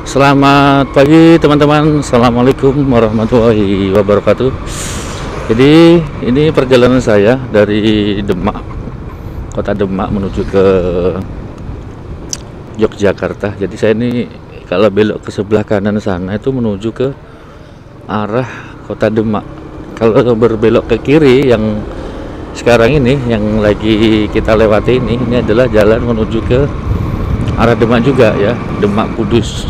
Selamat pagi teman-teman. Assalamualaikum warahmatullahi wabarakatuh. Jadi ini perjalanan saya dari Demak, kota Demak menuju ke Yogyakarta. Jadi saya ini kalau belok ke sebelah kanan sana itu menuju ke arah kota Demak. Kalau berbelok ke kiri yang sekarang ini yang lagi kita lewati ini adalah jalan menuju ke arah Demak juga ya, Demak Kudus.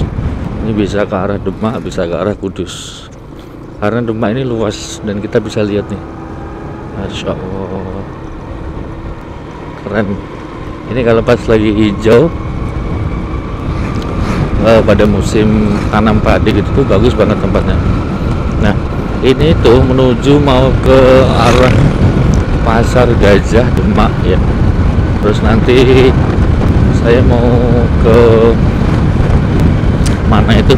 Ini bisa ke arah Demak, bisa ke arah Kudus. Karena Demak ini luas dan kita bisa lihat nih. Masya Allah, keren. Ini kalau pas lagi hijau, pada musim tanam padi gitu tuh bagus banget tempatnya. Nah, ini tuh menuju mau ke arah Pasar Gajah Demak ya. Terus nanti saya mau ke mana itu,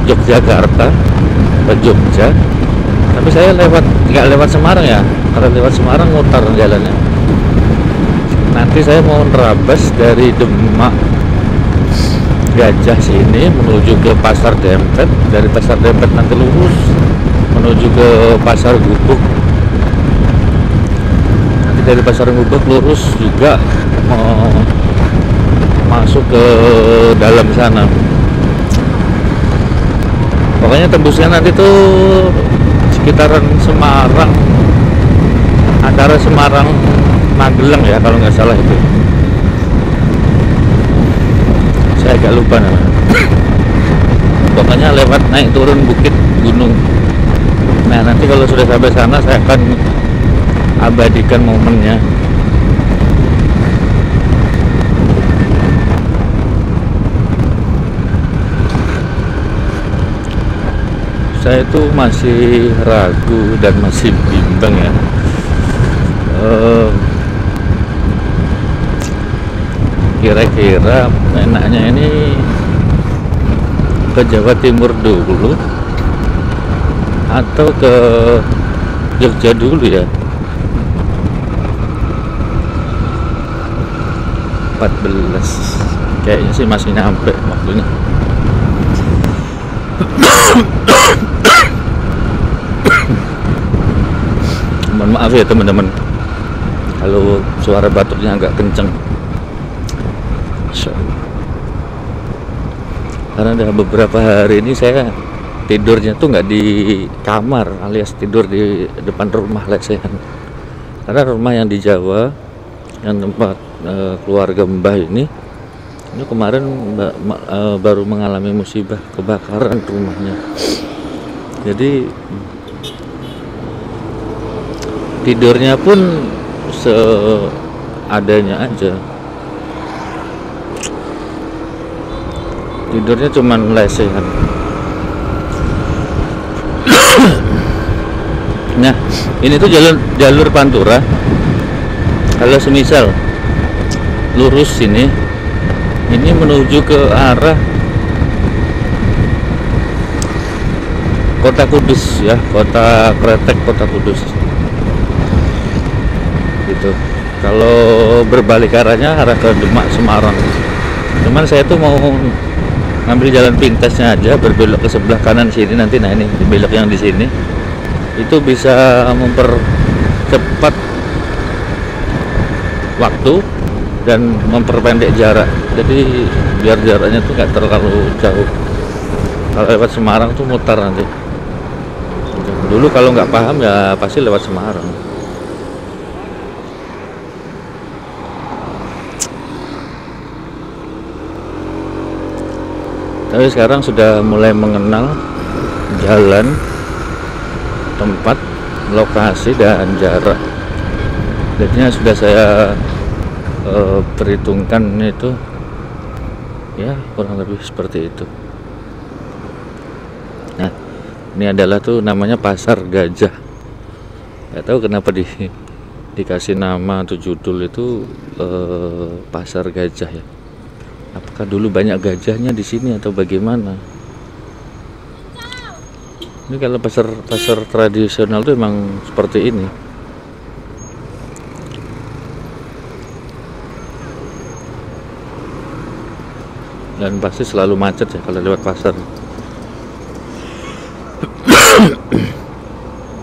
Yogyakarta, ke Jogja. Tapi saya nggak lewat Semarang ya, kalau lewat Semarang mutar jalannya. Nanti saya mau nerabas dari Demak Gajah sini menuju ke Pasar Dempet. Dari Pasar Dempet nanti lurus menuju ke Pasar Gubuk. Nanti dari Pasar Gubuk lurus juga masuk ke dalam sana. Pokoknya tembusnya nanti tuh sekitaran Semarang, antara Semarang Magelang ya kalau nggak salah itu. Saya agak lupa namanya. Pokoknya lewat naik turun bukit gunung. Nah, nanti kalau sudah sampai sana saya akan abadikan momennya. Saya itu masih ragu dan masih bimbang ya. Kira-kira enaknya ini ke Jawa Timur dulu atau ke Jogja dulu ya. 14 kayaknya sih masih nyampe waktunya. Mohon maaf ya teman-teman kalau suara batuknya agak kenceng. Karena udah beberapa hari ini saya tidurnya tuh nggak di kamar, alias tidur di depan rumah lesehan. Karena rumah yang di Jawa, yang tempat keluarga Mbah ini kemarin baru mengalami musibah kebakaran rumahnya. Jadi tidurnya pun seadanya aja. Tidurnya cuman lesehan. Nah, ini tuh jalur Pantura. Kalau semisal lurus sini, ini menuju ke arah Kota Kudus ya, Kota Kretek, Kota Kudus. Gitu. Kalau berbalik arahnya arah ke Demak Semarang. Cuman saya tuh mau ngambil jalan pintasnya aja, berbelok ke sebelah kanan sini nanti. Nah, ini belok yang di sini itu bisa mempercepat waktu dan memperpendek jarak. Jadi biar jaraknya tuh nggak terlalu jauh. Kalau lewat Semarang tuh mutar nanti. Dulu kalau nggak paham ya pasti lewat Semarang. Tapi sekarang sudah mulai mengenal jalan, tempat, lokasi, dan jarak. Jadinya sudah saya perhitungkan itu ya, kurang lebih seperti itu. Nah, ini adalah tuh namanya Pasar Gajah. Nggak tahu kenapa dikasih nama atau judul itu Pasar Gajah ya. Apakah dulu banyak gajahnya di sini atau bagaimana? Ini kalau pasar tradisional tuh emang seperti ini. dan pasti selalu macet ya kalau lewat pasar.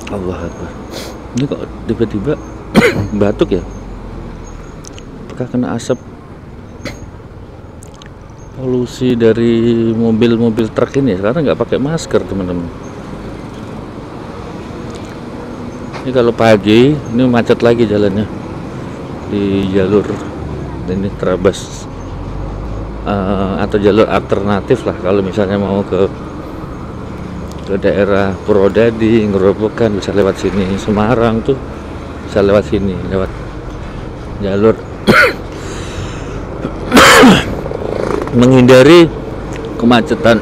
Allah Akbar. Ini kok tiba-tiba batuk ya? Apakah kena asap polusi dari mobil-mobil truk ini? Sekarang nggak pakai masker teman-teman. Ini kalau pagi ini macet lagi jalannya di jalur ini terabas atau jalur alternatif lah. Kalau misalnya mau ke daerah Purwodadi, Ngerobokan bisa lewat sini, Semarang tuh bisa lewat sini, lewat jalur menghindari kemacetan.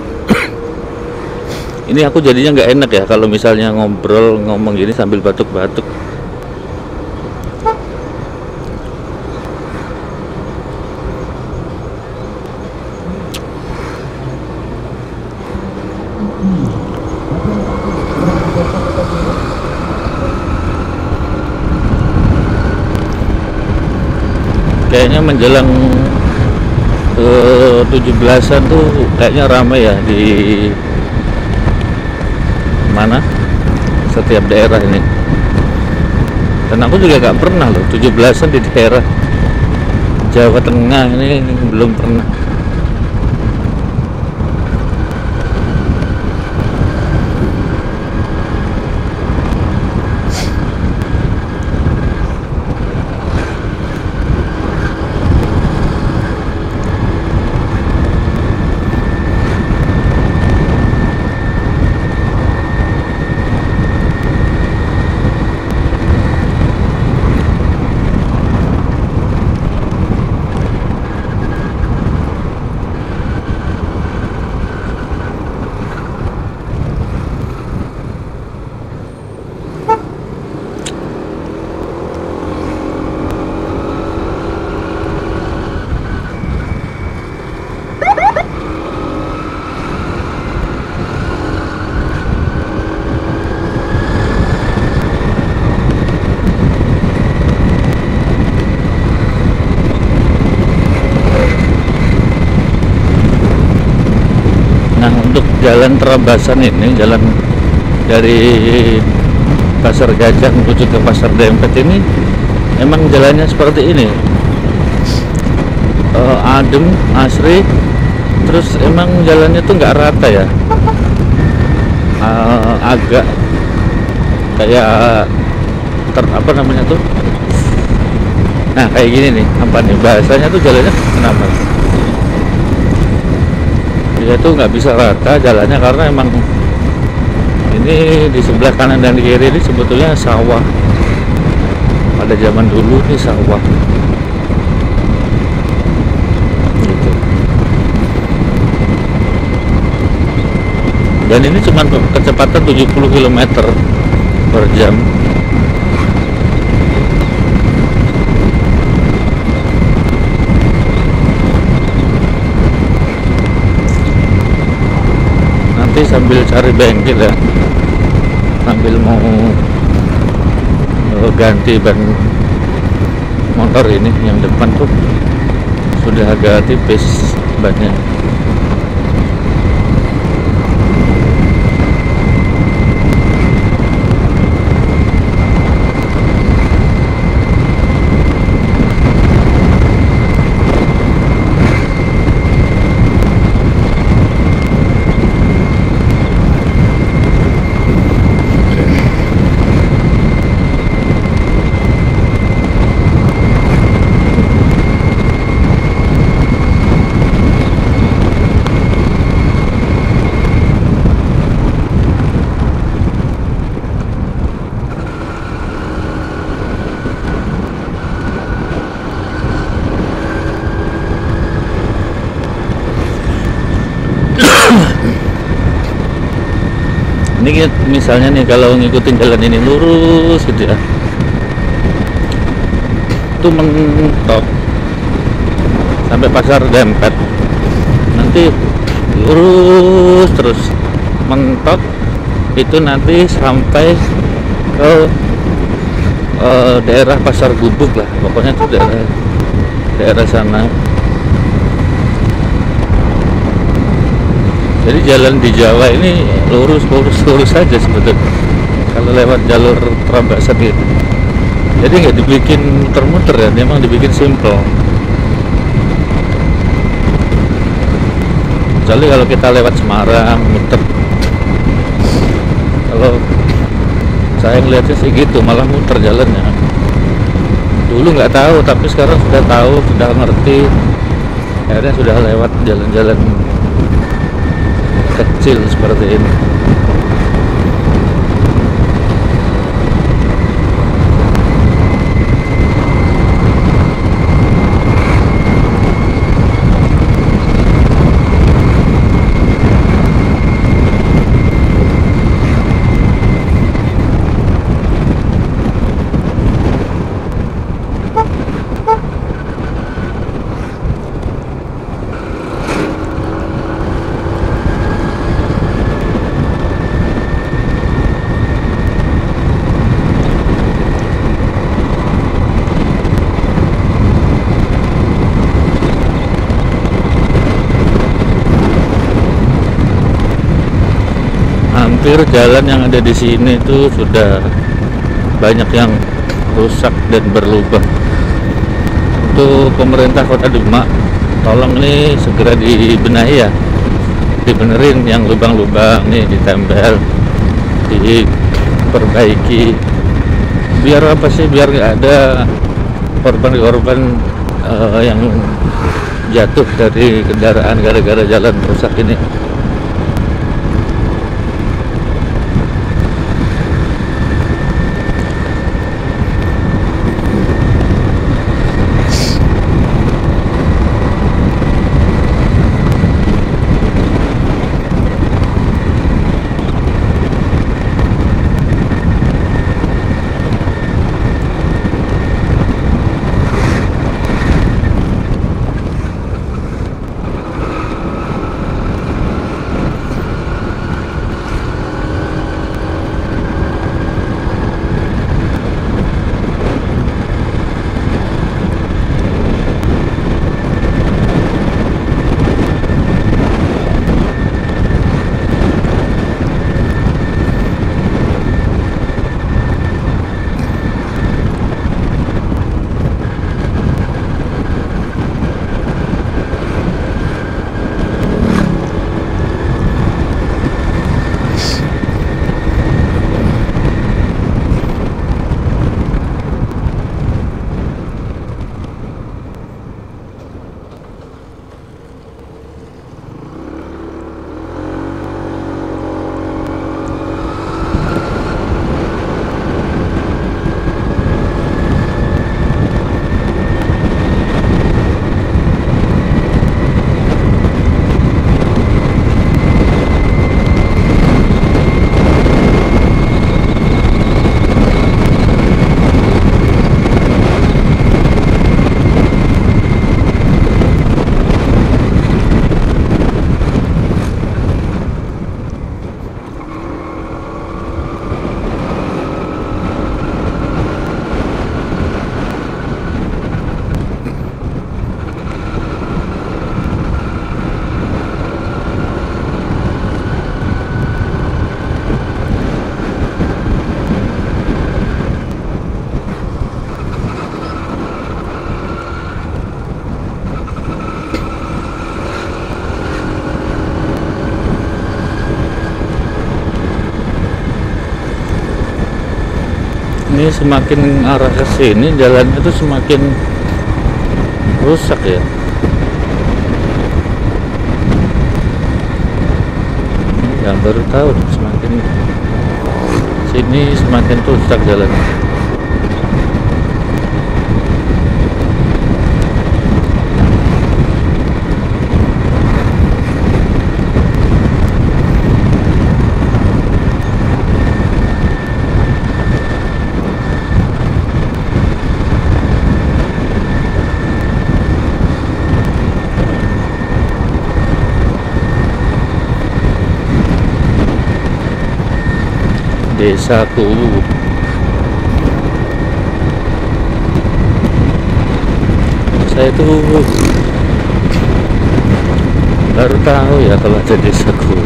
Ini aku jadinya nggak enak ya kalau misalnya ngomong gini sambil batuk-batuk. Kayaknya menjelang 17-an tuh kayaknya ramai ya di mana setiap daerah ini. Dan aku juga gak pernah loh 17-an di daerah Jawa Tengah ini, belum pernah. Jalan Terabasan ini, jalan dari Pasar Gajah menuju ke Pasar Dempet ini emang jalannya seperti ini, adem, asri, terus emang jalannya tuh nggak rata ya, agak kayak apa namanya tuh, nah kayak gini nih, apa nih bahasanya tuh, jalannya kenapa? Dia tuh nggak bisa rata jalannya karena emang ini di sebelah kanan dan di kiri ini sebetulnya sawah. Pada zaman dulu ini sawah gitu. Dan ini cuma kecepatan 70 km per jam. Sambil cari bengkel ya, sambil mau ganti ban motor ini, yang depan tuh sudah agak tipis bannya. Ini misalnya nih kalau ngikutin jalan ini lurus gitu ya, itu mentok sampai Pasar Dempet, nanti lurus terus mentok itu nanti sampai ke daerah Pasar Gubuk lah, pokoknya itu daerah sana. Jadi jalan di Jawa ini lurus saja sebetulnya. Kalau lewat jalur Trambasan gitu. Jadi nggak dibikin muter-muter ya, memang dibikin simple. Kecuali kalau kita lewat Semarang muter. Kalau saya ngeliatnya sih gitu, malah muter jalannya. Dulu nggak tahu, tapi sekarang sudah tahu, sudah ngerti. Akhirnya sudah lewat jalan-jalan kecil seperti ini. Hampir jalan yang ada di sini itu sudah banyak yang rusak dan berlubang. Untuk pemerintah Kota Demak, tolong ini segera dibenahi ya, dibenerin yang lubang-lubang nih, ditempel, diperbaiki. Biar apa sih? Biar nggak ada korban-korban yang jatuh dari kendaraan gara-gara jalan rusak ini. Ini semakin arah ke sini jalannya tuh semakin rusak ya. Yang baru tahu semakin sini semakin rusak jalannya. Desaku. Saya tuh baru tahu ya kalau ada desaku.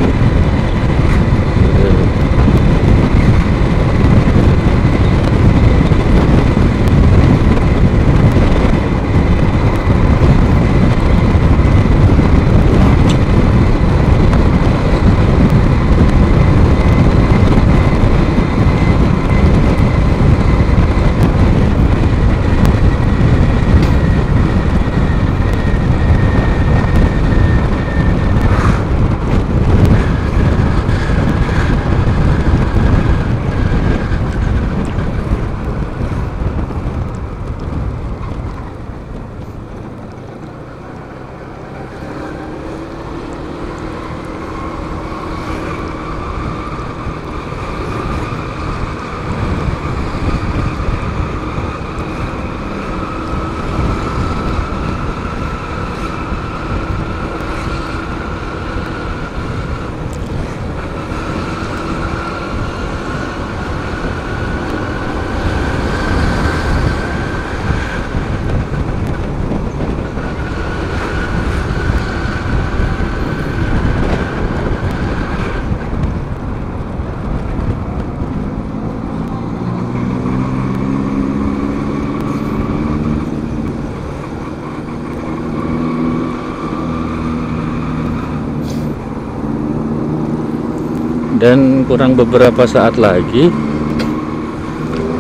Dan kurang beberapa saat lagi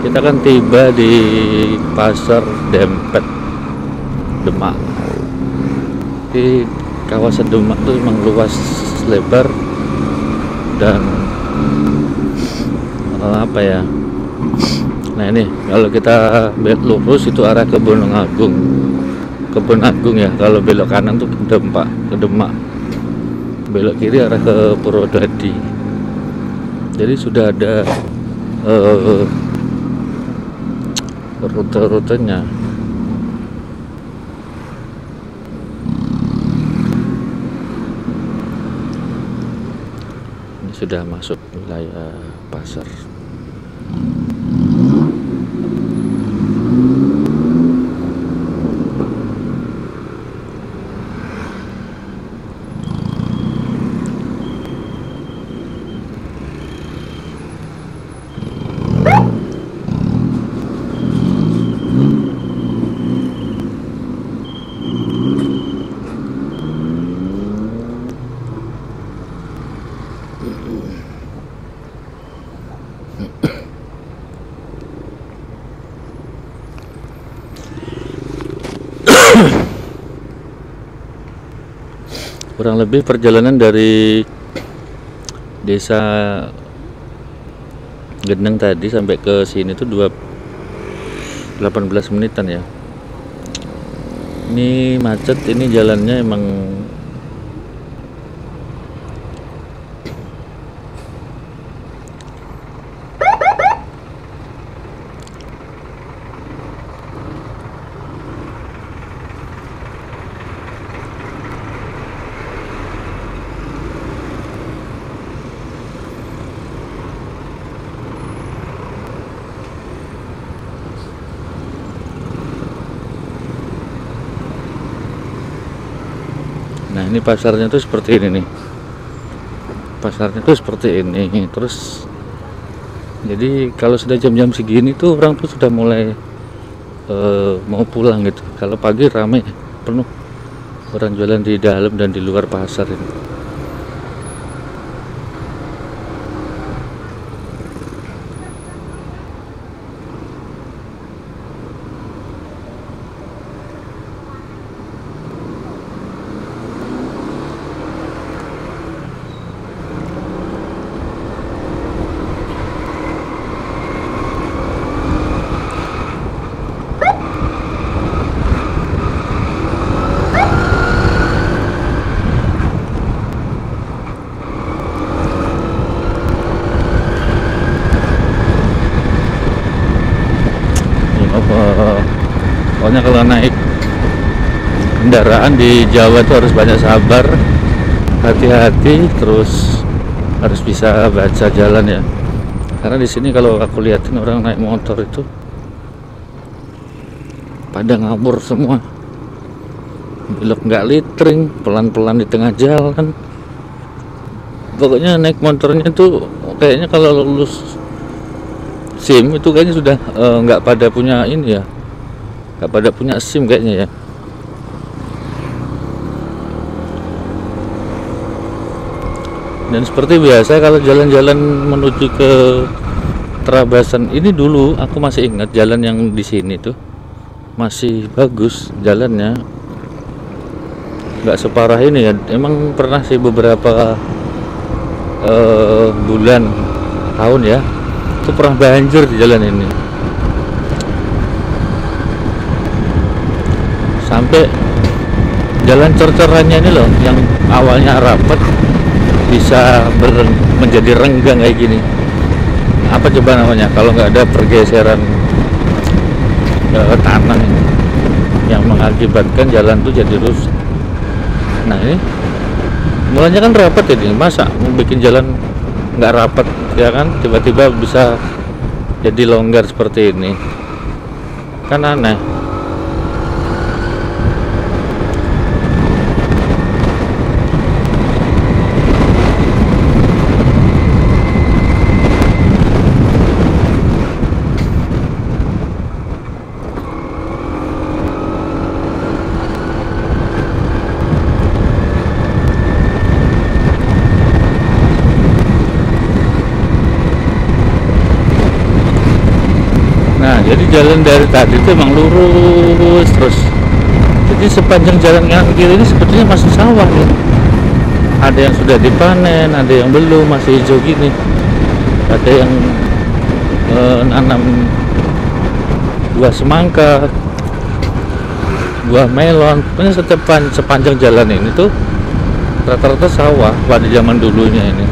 kita akan tiba di Pasar Dempet Demak. Di kawasan Demak tuh memang luas lebar dan apa ya, nah ini kalau kita belok lurus itu arah ke Gunung Agung, Kebun Agung ya. Kalau belok kanan tuh ke Demak, belok kiri arah ke Purwodadi. Jadi sudah ada rute-rutenya. Ini sudah masuk wilayah pasar. Kurang lebih perjalanan dari desa Gendeng tadi sampai ke sini tuh 18 menitan ya. Ini macet, ini jalannya emang nah ini pasarnya tuh seperti ini nih. Pasarnya tuh seperti ini. Terus jadi kalau sudah jam-jam segini tuh orang tuh sudah mulai mau pulang gitu. Kalau pagi ramai penuh orang jualan di dalam dan di luar pasar ini. Pokoknya kalau naik kendaraan di Jawa itu harus banyak sabar, hati-hati, terus harus bisa baca jalan ya. Karena di sini kalau aku lihatin orang naik motor itu pada ngabur semua, belok nggak litring, pelan-pelan di tengah jalan. Pokoknya naik motornya tuh kayaknya kalau lulus SIM itu kayaknya sudah nggak pada punya ini ya, nggak pada punya SIM kayaknya ya. Dan seperti biasa kalau jalan-jalan menuju ke Trabasan ini, dulu aku masih ingat jalan yang di sini tuh masih bagus jalannya, nggak separah ini ya. Emang pernah sih beberapa bulan tahun ya itu pernah banjir di jalan ini, sampai jalan cor-corannya ini loh yang awalnya rapat bisa menjadi renggang kayak gini. Apa coba namanya kalau nggak ada pergeseran tanah yang mengakibatkan jalan tuh jadi rusak. Nah ini mulanya kan rapat ini, masa mau bikin jalan nggak rapat ya kan, tiba-tiba bisa jadi longgar seperti ini kan aneh. Nah, jadi jalan dari tadi itu emang lurus terus. Jadi sepanjang jalan kanan kiri ini sebetulnya masih sawah ya. Ada yang sudah dipanen, ada yang belum, masih hijau gini. Ada yang nanam buah semangka, buah melon. Pokoknya sepanjang jalan ini tuh rata-rata sawah pada zaman dulunya ini.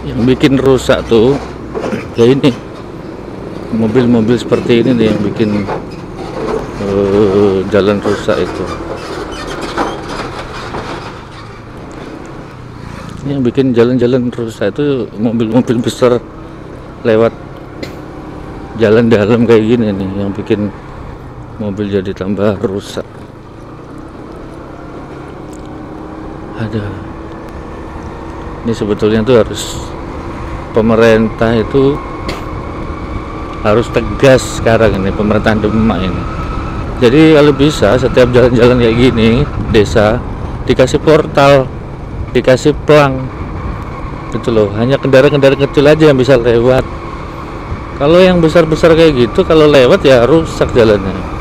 Yang bikin rusak tuh ya ini mobil-mobil seperti ini nih yang bikin jalan rusak itu. Ini yang bikin jalan-jalan rusak itu mobil-mobil besar lewat jalan dalam kayak gini nih yang bikin mobil jadi tambah rusak. Ada. Ini sebetulnya tuh harus pemerintah itu harus tegas sekarang ini, pemerintahan Demak ini. Jadi kalau bisa setiap jalan-jalan kayak gini desa dikasih portal, dikasih pelang gitu loh. Hanya kendaraan-kendaraan kecil aja yang bisa lewat. Kalau yang besar-besar kayak gitu kalau lewat ya rusak jalannya.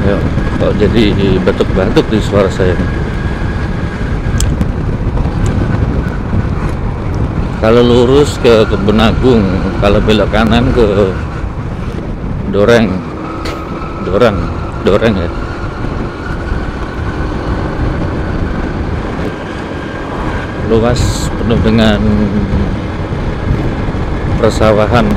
Ya, kok jadi batuk-batuk di suara saya nih. Kalau lurus ke Kebun Agung, kalau belok kanan ke Doreng ya. Luas penuh dengan persawahan.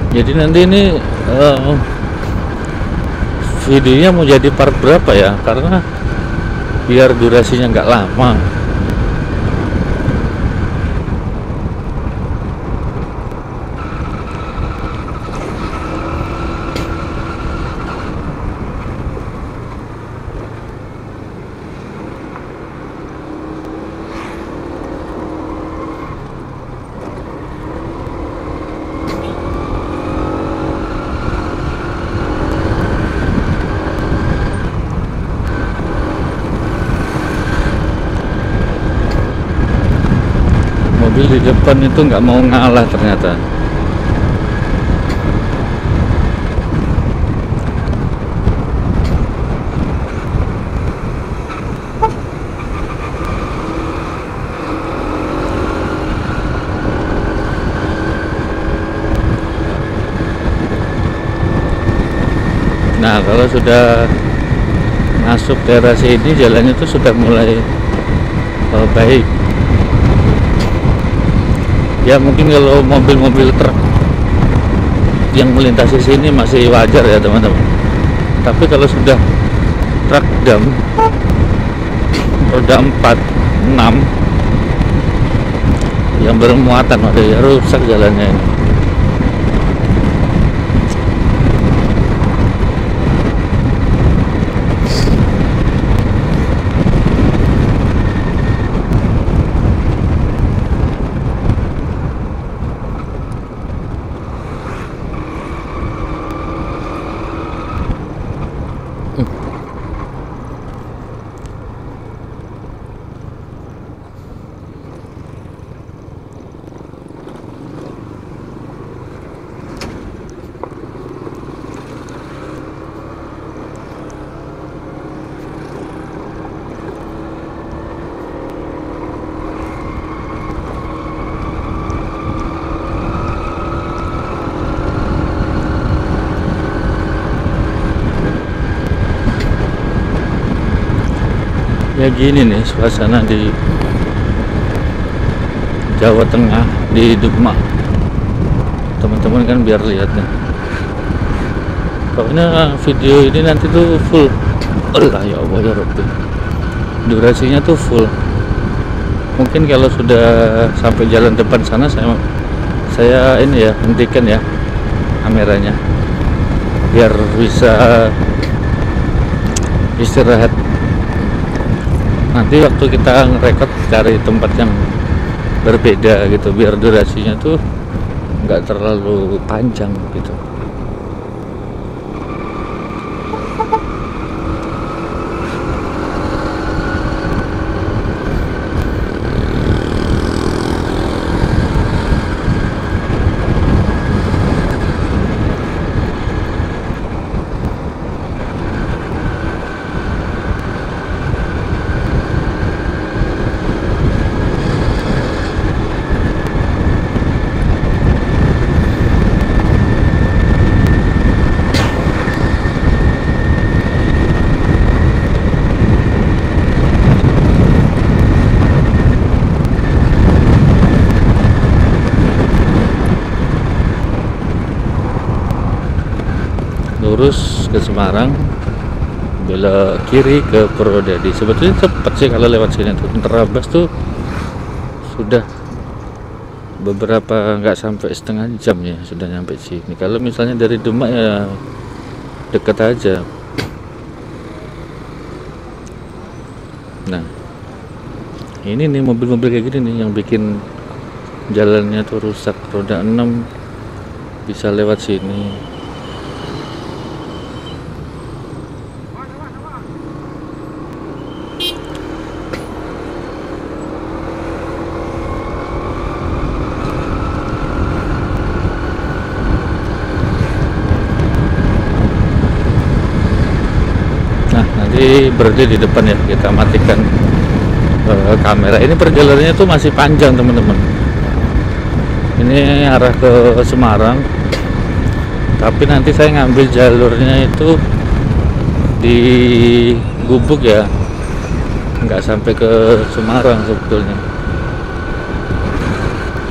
Jadi nanti ini videonya mau jadi part berapa ya, karena biar durasinya nggak lama. Mobil di depan itu nggak mau ngalah ternyata. Nah, kalau sudah masuk daerah sini jalannya tuh sudah mulai baik. Ya mungkin kalau mobil-mobil truk yang melintasi sini masih wajar ya teman-teman. Tapi kalau sudah truk dam roda 4, 6 yang bermuatan ya rusak jalannya ini. Ya gini nih suasana di Jawa Tengah, di Demak. Teman-teman kan biar lihat nih. Pokoknya video ini nanti tuh full. Allah ya Allah ya Rabbi. Durasinya tuh full. Mungkin kalau sudah sampai jalan depan sana saya ini ya hentikan ya kameranya biar bisa istirahat. Nanti waktu kita ngerekord cari tempat yang berbeda gitu biar durasinya tuh nggak terlalu panjang gitu. Lurus ke Semarang, belok kiri ke Purwodadi. Sebetulnya cepet sih kalau lewat sini tuh. Terabas tuh sudah beberapa, nggak sampai setengah jam ya sudah nyampe sini. Kalau misalnya dari Demak ya deket aja. Nah ini nih mobil-mobil kayak gini nih yang bikin jalannya tuh rusak. Roda 6 bisa lewat sini. Nanti berhenti di depan ya, kita matikan kamera. Ini perjalanannya tuh masih panjang teman-teman. Ini arah ke Semarang, tapi nanti saya ngambil jalurnya itu di Gubuk ya, nggak sampai ke Semarang sebetulnya.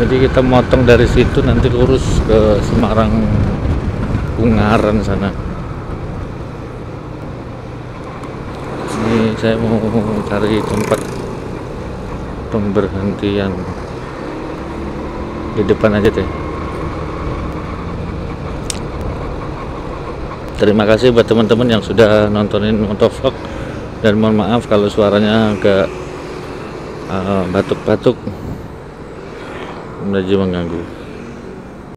Jadi kita motong dari situ nanti lurus ke Semarang Ungaran sana. Ini saya mau cari tempat pemberhentian di depan aja deh. Terima kasih buat teman-teman yang sudah nontonin motovlog, dan mohon maaf kalau suaranya agak batuk-batuk menjadi mengganggu.